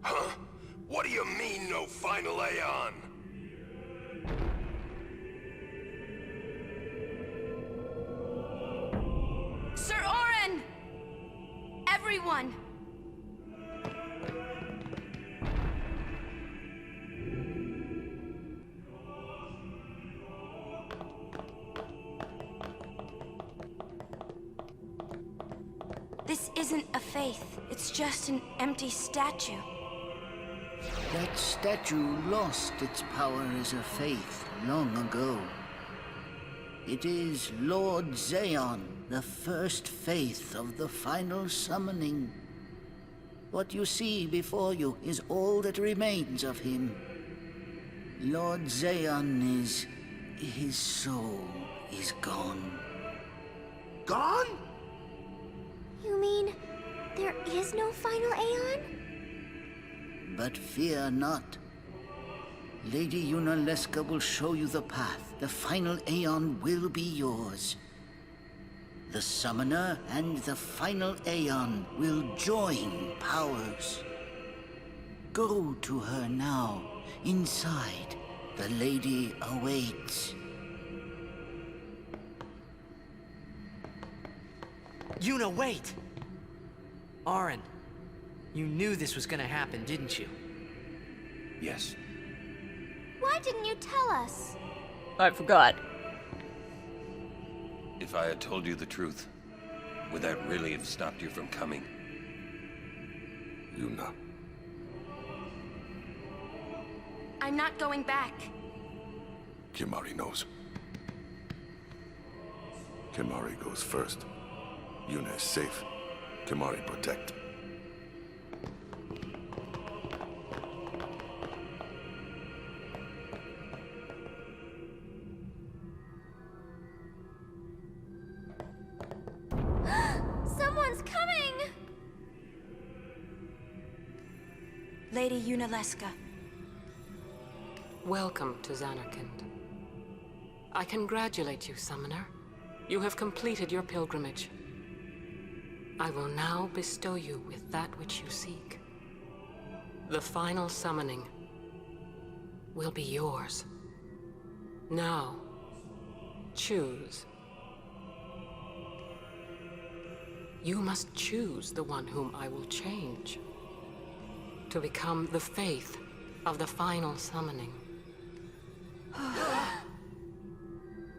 Huh? What do you mean, no final aeon? Sir Oren! Everyone! This isn't a faith. It's just an empty statue. That statue lost its power as a faith long ago. It is Lord Xeon, the first faith of the final summoning. What you see before you is all that remains of him. Lord Xeon is... his soul is gone. Gone? You mean there is no final aeon? But fear not. Lady Yunalesca will show you the path. The final aeon will be yours. The summoner and the final aeon will join powers. Go to her now. Inside, the lady awaits. Yuna, wait! Oren, you knew this was gonna happen, didn't you? Yes. Why didn't you tell us? I forgot. If I had told you the truth, would that really have stopped you from coming? Yuna. I'm not going back. Kimahri knows. Kimahri goes first. Yuna is safe. Kimahri protect. Someone's coming! Lady Yunalesca. Welcome to Zanarkand. I congratulate you, Summoner. You have completed your pilgrimage. I will now bestow you with that which you seek. The final summoning will be yours. Now, choose. You must choose the one whom I will change to become the faith of the final summoning.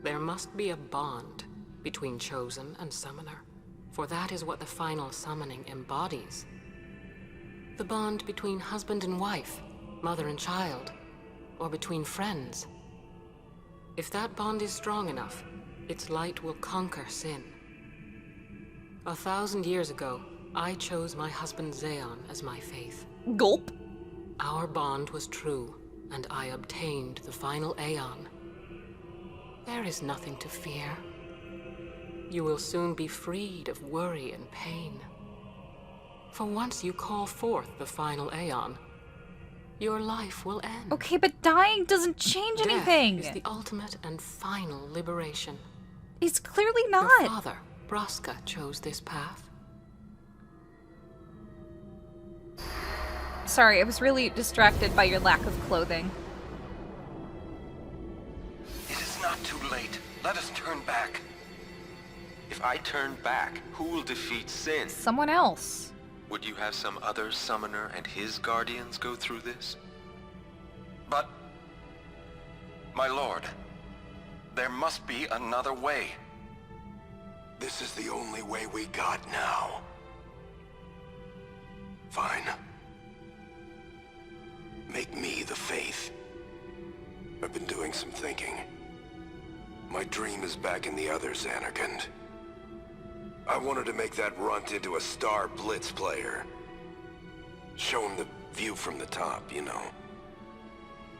There must be a bond between Chosen and Summoner, for that is what the final summoning embodies. The bond between husband and wife, mother and child, or between friends. If that bond is strong enough, its light will conquer sin. 1,000 years ago, I chose my husband Xeon as my faith. Gulp. Our bond was true, and I obtained the final aeon. There is nothing to fear. You will soon be freed of worry and pain. For once you call forth the final aeon, your life will end. Okay, but dying doesn't change anything. Death is the ultimate and final liberation. It's clearly not. Your father, Braska, chose this path. Sorry, I was really distracted by your lack of clothing. It is not too late. Let us turn back. If I turn back, who will defeat sin? Someone else. Would you have some other summoner and his guardians go through this? But... my lord, there must be another way. This is the only way we got now. Fine. Make me the faith. I've been doing some thinking. My dream is back in the other Zanarkand. I wanted to make that runt into a star blitz player. Show him the view from the top, you know.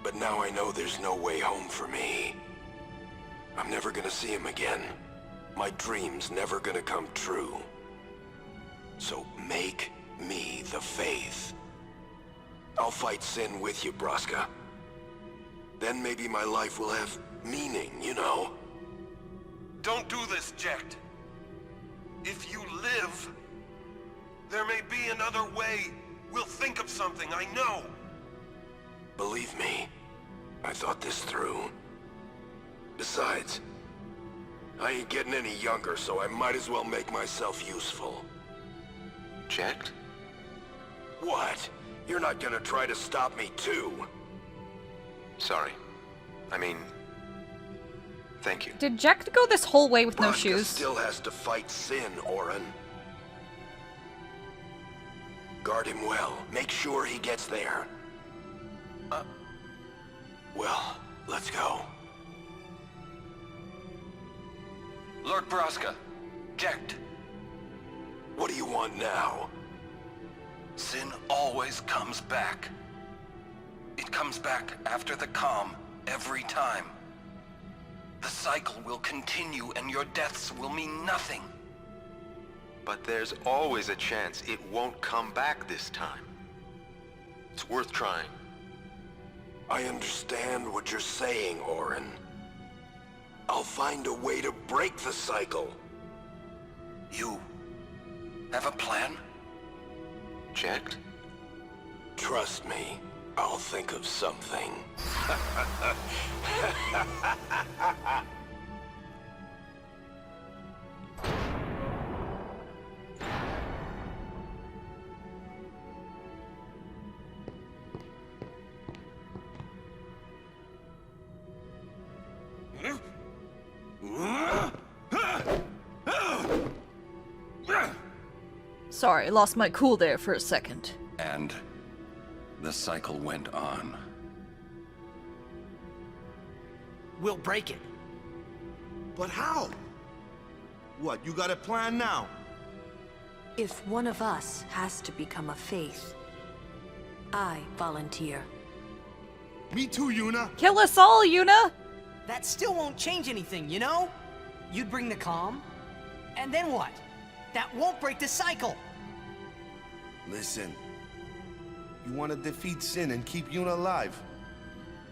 But now I know there's no way home for me. I'm never gonna see him again. My dream's never gonna come true. So make me the faith. I'll fight sin with you, Braska. Then maybe my life will have meaning, you know? Don't do this, Jecht. If you live, there may be another way We'll think of something, I know! Believe me, I thought this through. Besides, I ain't getting any younger, so I might as well make myself useful. Checked? What? You're not gonna try to stop me too? Sorry. I mean... Thank you. Did Jack go this whole way with no Roska shoes? still has to fight sin, Orin. Guard him well. Make sure he gets there. Well, let's go. Lord Braska, checked. What do you want now? Sin always comes back. It comes back after the calm, every time. The cycle will continue and your deaths will mean nothing. But there's always a chance it won't come back this time. It's worth trying. I understand what you're saying, Orin. I'll find a way to break the cycle. You have a plan? Checked? Trust me, I'll think of something. Sorry, lost my cool there for a second. And the cycle went on. We'll break it. But how? What, you got a plan now? If one of us has to become a faith, I volunteer. Me too, Yuna. Kill us all, Yuna! That still won't change anything, you know? You'd bring the calm, and then what? That won't break the cycle! Listen. You want to defeat Sin and keep Yuna alive.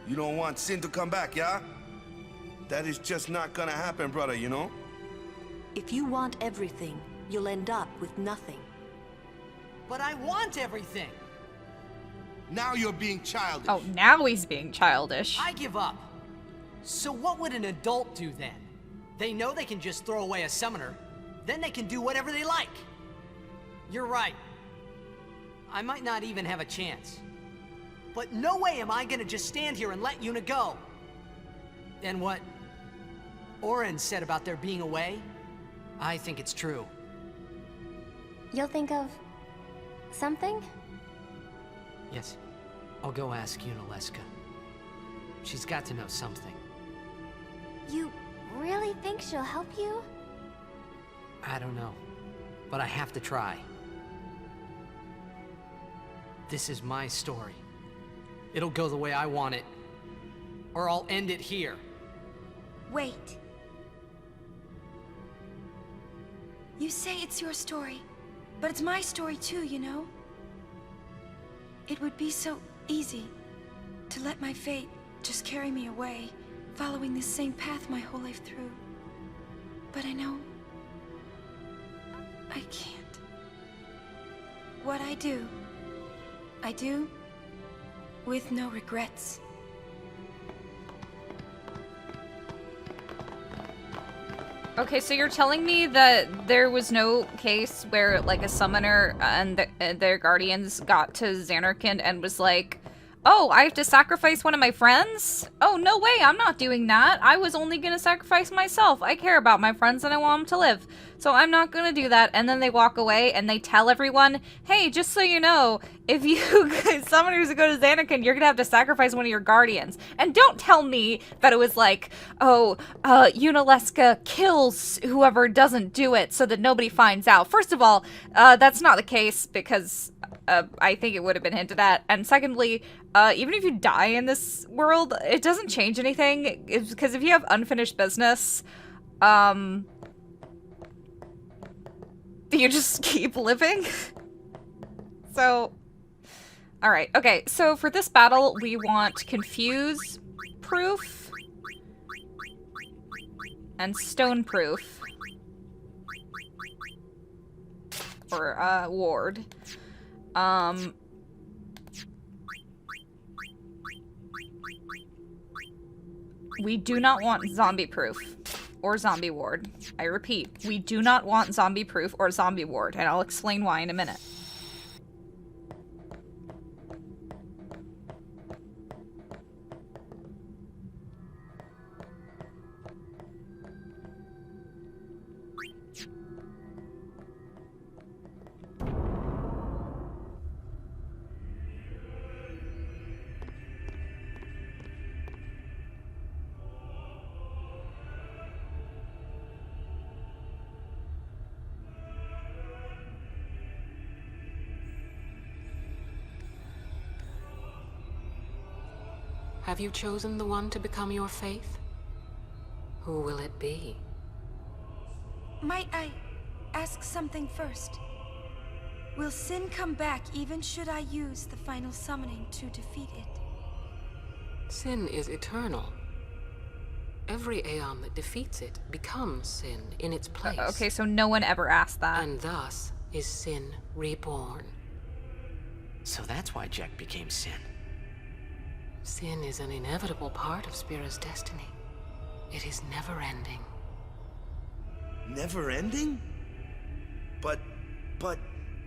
You don't want Sin to come back, yeah? That is just not gonna happen, brother, you know? If you want everything, you'll end up with nothing. But I want everything! Now you're being childish. Oh, now he's being childish. I give up. So what would an adult do then? They know they can just throw away a summoner, then they can do whatever they like. You're right. I might not even have a chance. But no way am I gonna just stand here and let Yuna go. And what Orin said about there being a way, I think it's true. You'll think of something? Yes, I'll go ask Yunalesca. She's got to know something. You really think she'll help you? I don't know, but I have to try. This is my story. It'll go the way I want it, or I'll end it here. Wait. You say it's your story, but it's my story too, you know? It would be so easy to let my fate just carry me away, following this same path my whole life through. But I know I can't. What I do with no regrets. Okay, so you're telling me that there was no case where, like, a summoner and their guardians got to Xanarkand and was like, oh, I have to sacrifice one of my friends? Oh, no way, I'm not doing that. I was only gonna sacrifice myself. I care about my friends and I want them to live. So I'm not gonna do that. And then they walk away and they tell everyone, hey, just so you know, if you summoners who go to Xanarkand, you're gonna have to sacrifice one of your guardians. And don't tell me that it was like, oh, Yunalesca kills whoever doesn't do it so that nobody finds out. First of all, that's not the case because I think it would have been hinted at. And secondly, even if you die in this world, it doesn't change anything. Because if you have unfinished business, you just keep living. So, alright. Okay, so for this battle, we want Confuse Proof and Stone Proof. Or, Ward. We do not want zombie-proof or zombie ward. I repeat, we do not want zombie-proof or zombie ward, and I'll explain why in a minute. Have you chosen the one to become your faith? Who will it be? Might I ask something first? Will sin come back even should I use the final summoning to defeat it? Sin is eternal. Every aeon that defeats it becomes sin in its place. Okay, so no one ever asked that. And thus is sin reborn. So that's why Jack became Sin. Sin is an inevitable part of Spira's destiny. It is never-ending. Never-ending? But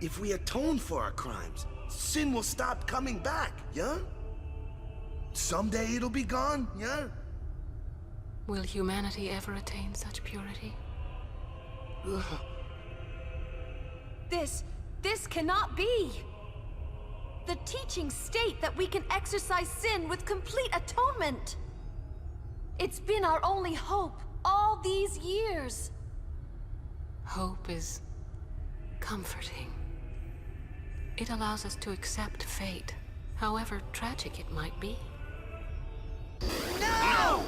if we atone for our crimes, sin will stop coming back, yeah? Someday it'll be gone, yeah? Will humanity ever attain such purity? Ugh. This cannot be! The teachings state that we can exercise sin with complete atonement. It's been our only hope all these years. Hope is comforting. It allows us to accept fate, however tragic it might be. No!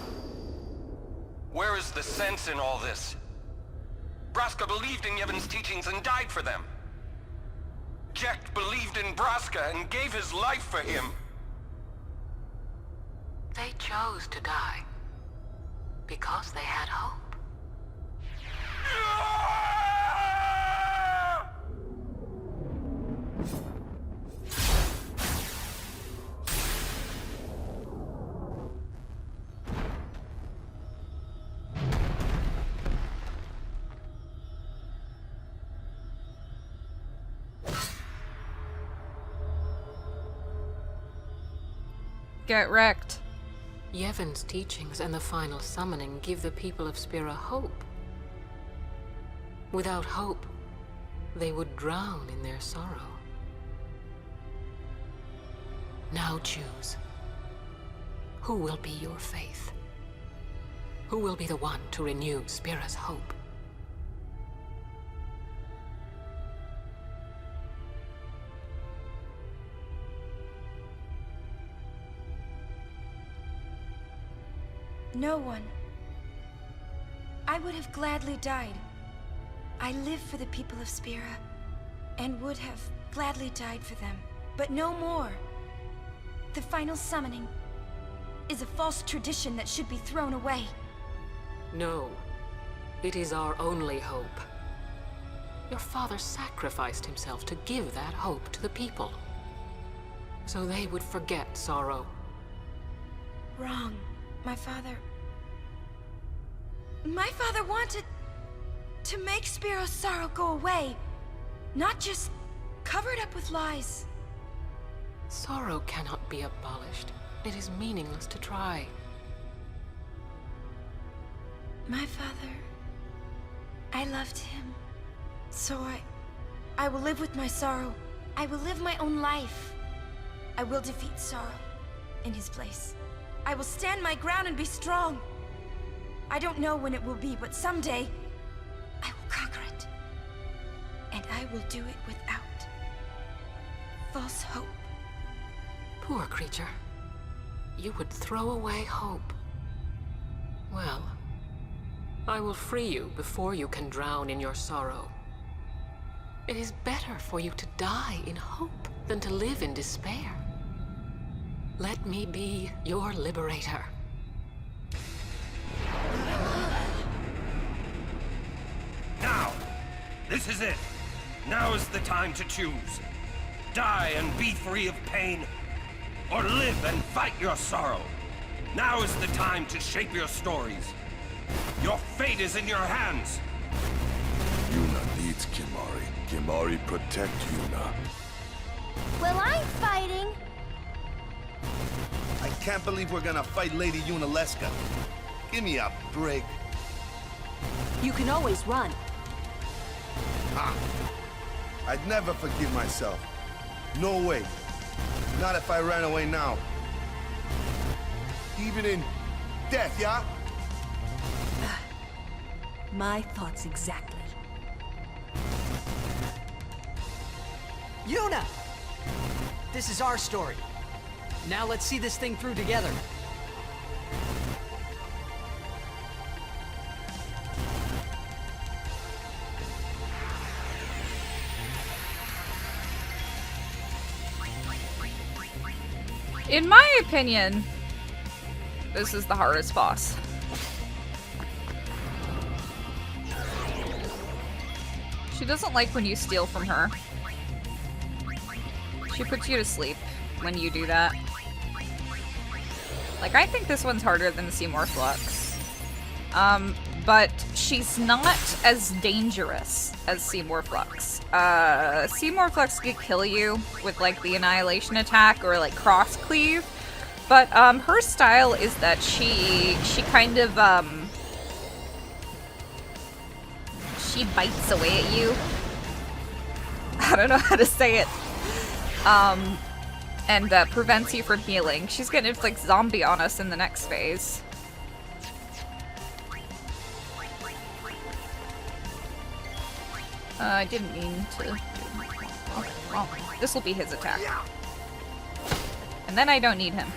Where is the sense in all this? Braska believed in Yevon's teachings and died for them. Jekt believed in Braska and gave his life for him. They chose to die because they had hope. Get wrecked. Yevon's teachings and the final summoning give the people of Spira hope. Without hope, they would drown in their sorrow. Now choose. Who will be your faith? Who will be the one to renew Spira's hope? No one. I would have gladly died. I live for the people of Spira, and would have gladly died for them, but no more. The final summoning is a false tradition that should be thrown away. No, it is our only hope. Your father sacrificed himself to give that hope to the people, so they would forget sorrow. Wrong. My father wanted to make Spiro's sorrow go away, not just cover it up with lies. Sorrow cannot be abolished. It is meaningless to try. My father, I loved him. So I will live with my sorrow. I will live my own life. I will defeat sorrow in his place. I will stand my ground and be strong. I don't know when it will be, but someday I will conquer it. And I will do it without false hope. Poor creature. You would throw away hope. Well, I will free you before you can drown in your sorrow. It is better for you to die in hope than to live in despair. Let me be your liberator. Now! This is it! Now is the time to choose. Die and be free of pain, or live and fight your sorrow. Now is the time to shape your stories. Your fate is in your hands. Yuna needs Kimahri. Kimahri protect Yuna. Well, I'm fighting. I can't believe we're gonna fight Lady Yunalesca. Give me a break. You can always run. Ha! I'd never forgive myself. No way. Not if I ran away now. Even in death, yeah? My thoughts exactly. Yuna! This is our story. Now let's see this thing through together. In my opinion, this is the hardest boss. She doesn't like when you steal from her. She puts you to sleep when you do that. Like, I think this one's harder than Seymour Flux. But she's not as dangerous as Seymour Flux. Seymour Flux could kill you with, like, the Annihilation attack or, like, cross cleave. But, her style is that she kind of, she bites away at you. I don't know how to say it. And prevents you from healing. She's gonna inflict zombie on us in the next phase. I didn't mean to. Oh, well, this will be his attack. And then I don't need him.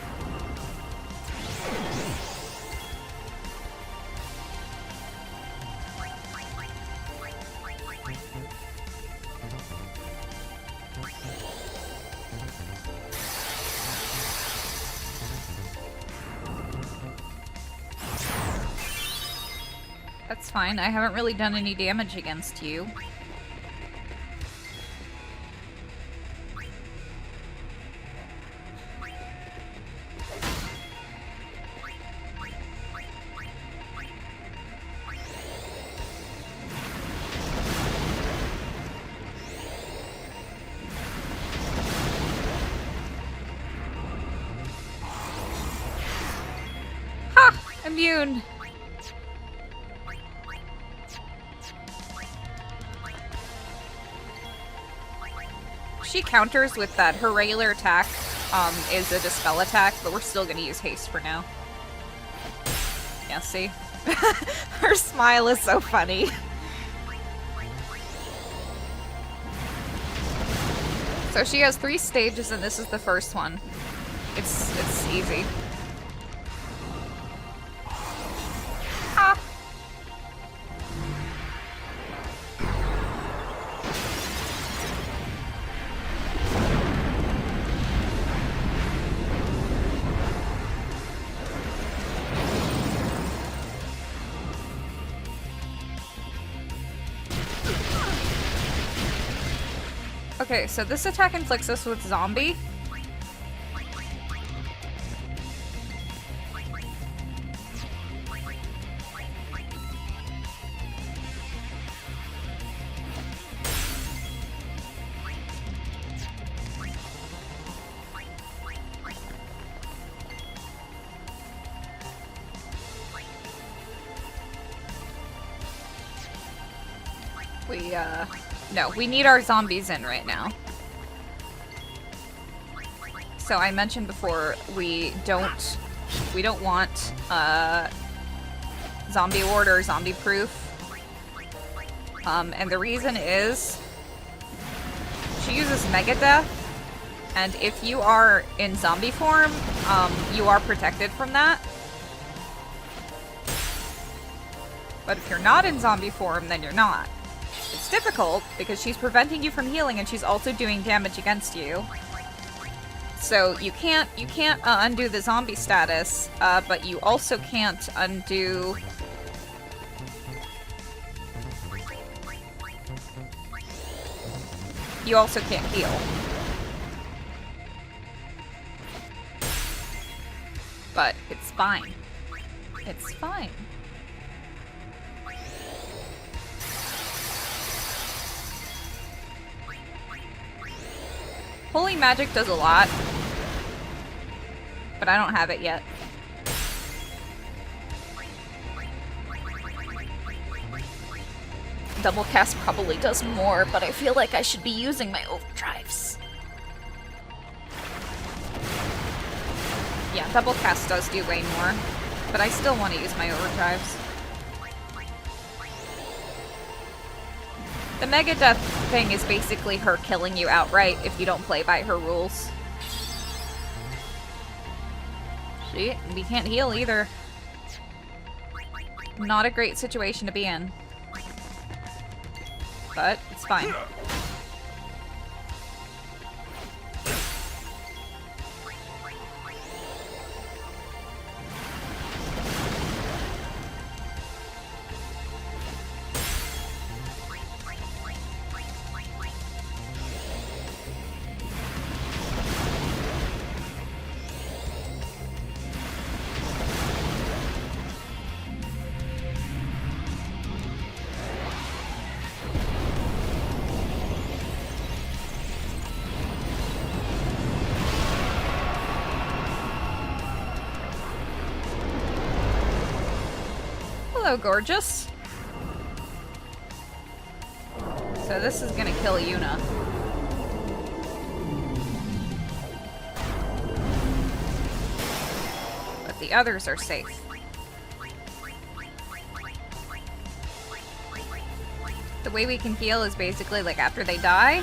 That's fine. I haven't really done any damage against you. Ha! Immune! She counters with that. Her regular attack is a dispel attack, but we're still gonna use haste for now. Yeah, see? Her smile is so funny. So she has 3 stages and this is the first one. It's easy. Ah! Okay, so this attack inflicts us with zombie. No, we need our zombies in right now. So I mentioned before, we don't want zombie ward or zombie proof. And the reason is she uses Mega Death, and if you are in zombie form, you are protected from that. But if you're not in zombie form, then you're not. It's difficult because she's preventing you from healing and she's also doing damage against you. So you can't undo the zombie status, but you also can't undo... You also can't heal. But it's fine. It's fine. Holy magic does a lot, but I don't have it yet. Double cast probably does more, but I feel like I should be using my overdrives. Yeah, double cast does do way more, but I still want to use my overdrives. The Mega Death thing is basically her killing you outright if you don't play by her rules. See, we can't heal either. Not a great situation to be in. But it's fine. Hello, gorgeous. So this is gonna kill Yuna. But the others are safe. The way we can heal is basically like after they die.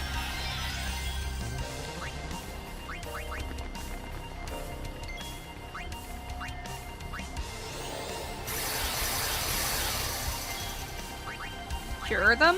Cure them?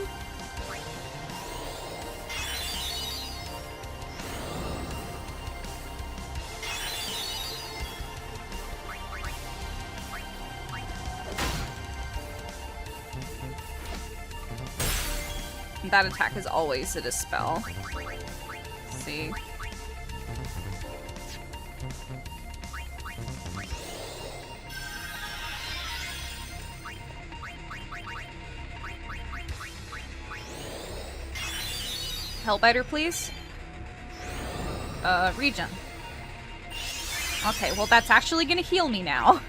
That attack is always a dispel. Let's see. Hellbiter, please. Regen. Okay, well that's actually gonna heal me now.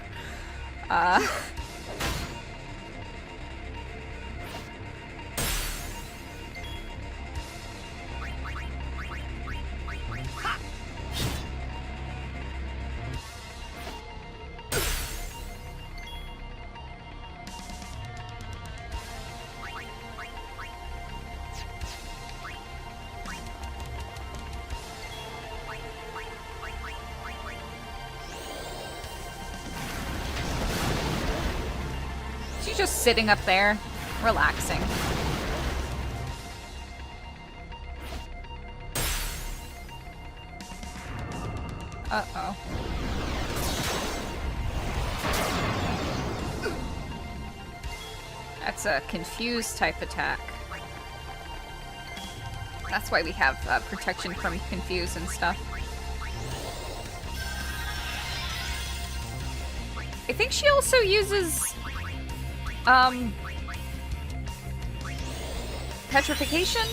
She's just sitting up there, relaxing. Uh-oh. That's a confuse type attack. That's why we have protection from confuse and stuff. I think she also uses petrification?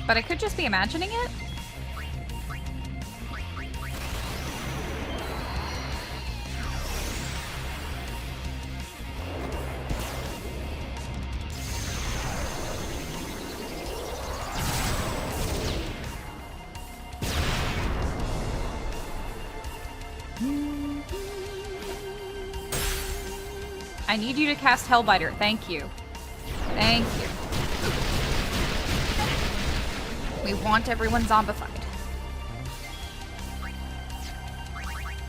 But I could just be imagining it? I need you to cast Hellbiter. Thank you. Thank you. We want everyone zombified.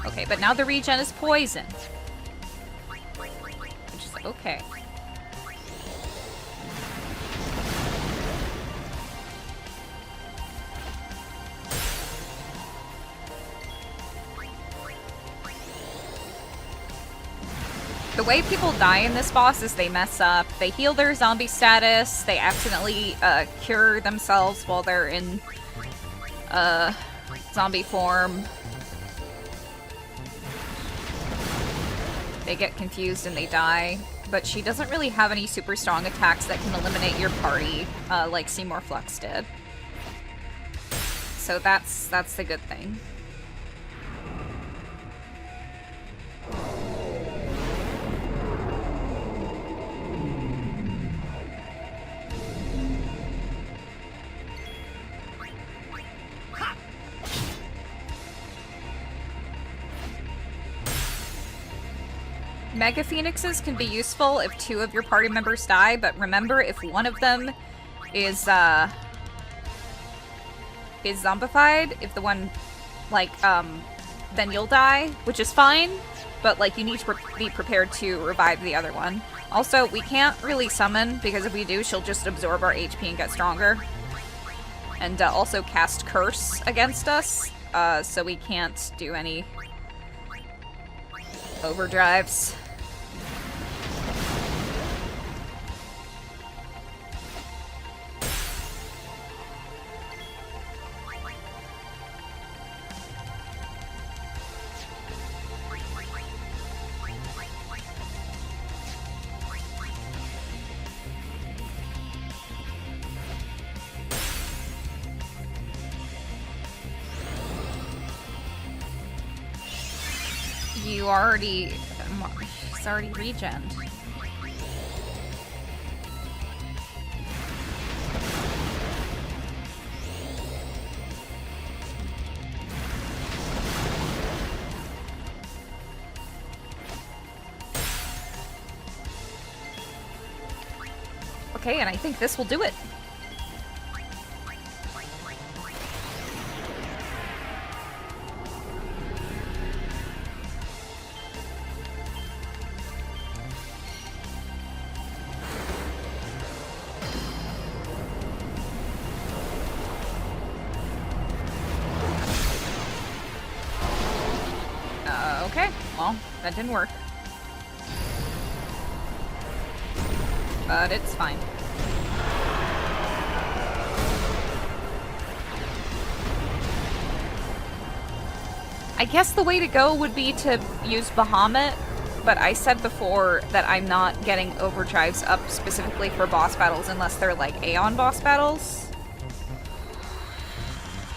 Okay, but now the regen is poison. Which is okay. The way people die in this boss is they mess up. They heal their zombie status. They accidentally cure themselves while they're in zombie form. they get confused and they die. But she doesn't really have any super strong attacks that can eliminate your party, like Seymour Flux did. So that's the good thing. Mega Phoenixes can be useful if 2 of your party members die, but remember, if one of them is zombified, if the one, like, then you'll die, which is fine, but, like, you need to be prepared to revive the other one. Also, we can't really summon, because if we do, she'll just absorb our HP and get stronger. And also cast Curse against us, so we can't do any overdrives. You already... He's already regened. Okay, and I think this will do it. Okay, well, that didn't work. But it's fine. I guess the way to go would be to use Bahamut, but I said before that I'm not getting overdrives up specifically for boss battles unless they're like Aeon boss battles.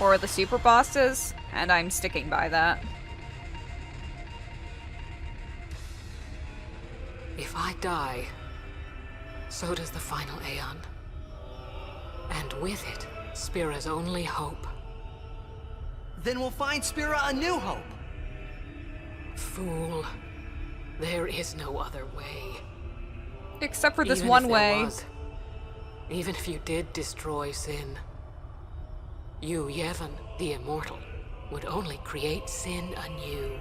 Or the super bosses, and I'm sticking by that. If I die, so does the final Aeon. And with it, Spira's only hope. Then we'll find Spira a new hope! Fool. There is no other way. Except for this Even one if there way. was, even if you did destroy Sin, you, Yevon, the Immortal, would only create Sin anew.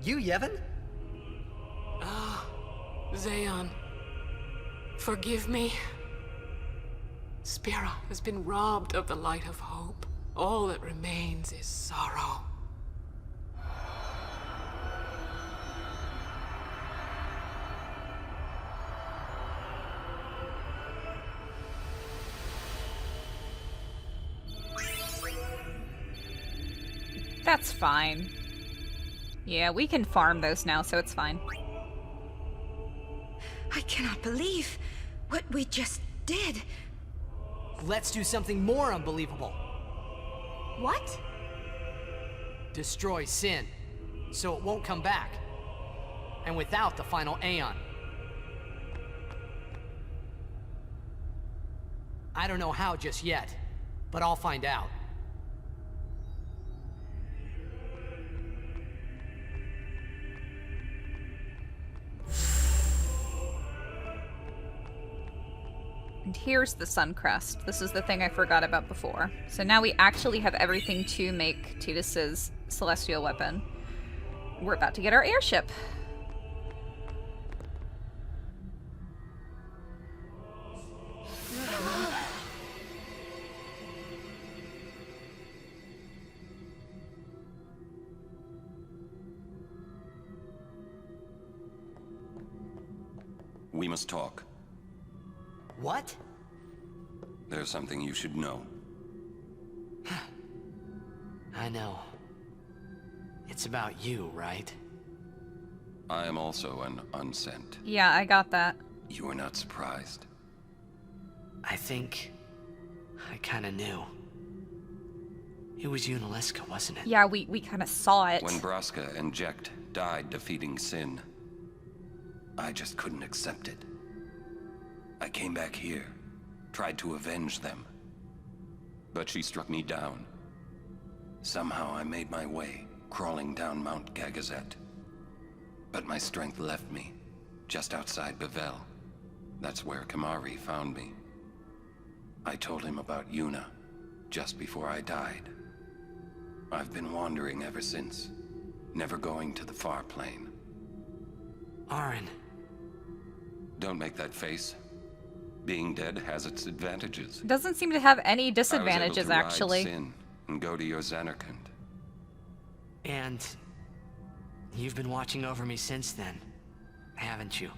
You, Yevon? Ah, Zayon. Forgive me. Spira has been robbed of the light of hope. All that remains is sorrow. That's fine. Yeah, we can farm those now, so it's fine. I cannot believe what we just did. Let's do something more unbelievable. What? Destroy Sin, so it won't come back. And without the final Aeon. I don't know how just yet, but I'll find out. And here's the sun crest. This is the thing I forgot about before. So now we actually have everything to make Tidus's celestial weapon. We're about to get our airship. We must talk. What? There's something you should know. I know. It's about you, right? I am also an unsent. Yeah, I got that. You are not surprised. I think I kind of knew. It was Yunalesca, wasn't it? Yeah, we kind of saw it. When Braska and Jecht died defeating Sin, I just couldn't accept it. I came back here, tried to avenge them. But she struck me down. Somehow I made my way, crawling down Mount Gagazet. But my strength left me, just outside Bevel. That's where Kamari found me. I told him about Yuna, just before I died. I've been wandering ever since, never going to the far plane. Aren. Don't make that face. Being dead has its advantages. Doesn't seem to have any disadvantages, I was able to ride actually. Sin and go to your Xanarkand. And you've been watching over me since then, haven't you?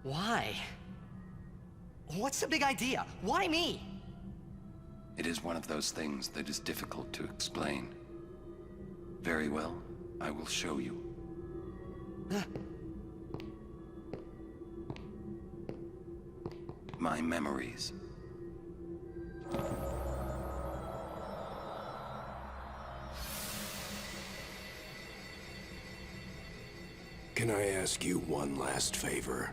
Why? What's the big idea? Why me? It is one of those things that is difficult to explain. Very well, I will show you. My memories. Can I ask you one last favor?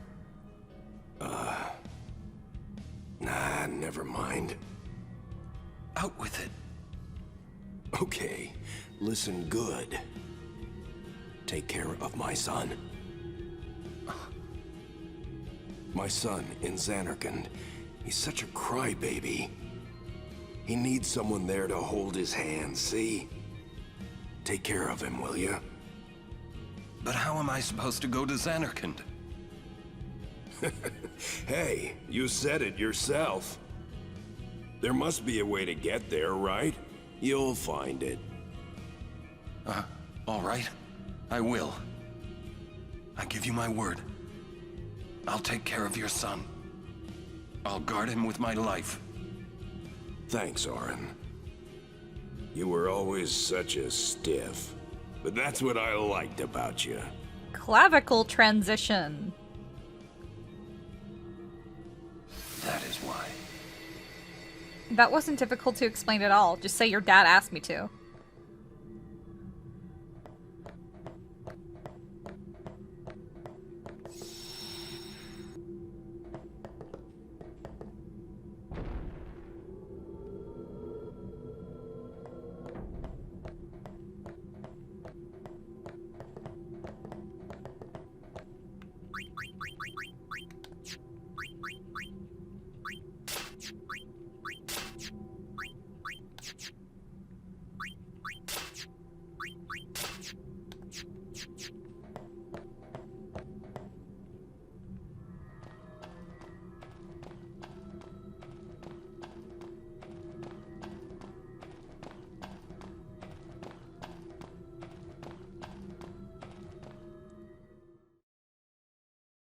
Nah, never mind. Out with it. Okay, listen good. Take care of my son. My son in Xanarkand. He's such a crybaby. He needs someone there to hold his hand, see? Take care of him, will you? But how am I supposed to go to Xanarkand? Hey, you said it yourself. There must be a way to get there, right? You'll find it. All right. I will. I give you my word. I'll take care of your son. I'll guard him with my life. Thanks, Aren. You were always such a stiff. But that's what I liked about you. Clavicle transition. That is why. That wasn't difficult to explain at all. Just say your dad asked me to.